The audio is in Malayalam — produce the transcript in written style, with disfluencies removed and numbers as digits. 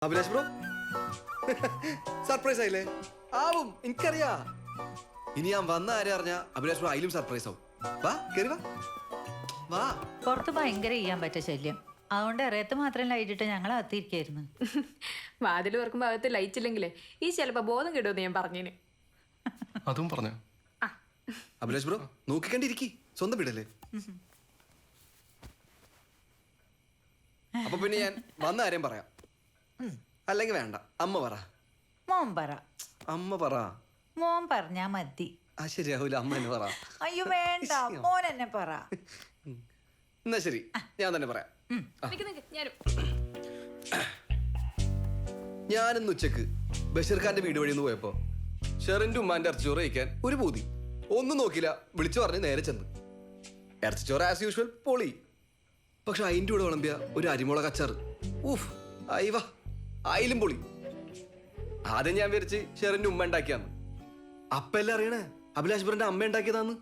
അഭിലാഷ് ബ്രോ സർപ്രൈസ് ആയില്ലേ? ആവും, എനിക്കറിയാ. ഇനി ഞാൻ വന്ന ആരെ അറിഞ്ഞ അഭിലാഷ് ബ്രോ അതിലും സർപ്രൈസ് ആവും. വാ കേറി വാ വാ. പുറത്ത് ഭയങ്കര ചെയ്യാൻ പറ്റിയ ശല്യം, അതുകൊണ്ട് ഇറയത്ത് മാത്രം ലൈറ്റ് ഇട്ട് ഞങ്ങൾ അകത്തിരിക്കായിരുന്നു. വാതിൽ തുറക്കുമ്പോ അകത്ത് ലൈറ്റ് ഇല്ലെങ്കിലേ ഈ ചിലപ്പോ ബോധം കിട്ടുമെന്ന് ഞാൻ പറഞ്ഞേന്. അതും പറഞ്ഞു. അഭിലാഷ് ബ്രോ നോക്കിക്കണ്ടിരിക്കി, സ്വന്തം വീടല്ലേ. അപ്പൊ പിന്നെ ഞാൻ വന്ന ആരെയും പറയാം, അല്ലെങ്കിൽ വേണ്ട അമ്മ പറ. മോൻ പറ. അമ്മ പറ. മോൻ പറഞ്ഞാ മതി. ആ ശരിയാവൂല, അമ്മ എന്നെ പറ. അയ്യോ വേണ്ട, മോൻ എന്നെ പറ. എന്നാ ശരി, ഞാൻ തന്നെ പറയാം. നിക്ക് നിക്ക്, ഞാനും. ഞാനിന്ന് ഉച്ചക്ക് ബഷീർ ഖാന്റെ വീട് വഴി ഒന്ന് പോയപ്പോ ഷെറിന്റെ ഉമ്മാന്റെ ഇറച്ചിച്ചോറ് കഴിക്കാൻ ഒരു പൂതി. ഒന്നും നോക്കില്ല, വിളിച്ചു പറഞ്ഞ് നേരെ ചെന്ന്. ഇറച്ചിച്ചോറ് ആസ് യൂഷ്വൽ പൊളി. പക്ഷെ അതിൻ്റെ കൂടെ വിളമ്പിയ ഒരു അരിമുളക് അച്ചാറ്, ഊഫ് അയവ ആയിലും പൊളി. ആദ്യം ഞാൻ വിചാരിച്ച് ഷെറിന്റെ ഉമ്മ ഉണ്ടാക്കിയാന്ന്. അപ്പല്ലേ അറിയണേ അഭിലാഷ് ബ്രോന്റെ അമ്മ ഉണ്ടാക്കിയതാന്ന്.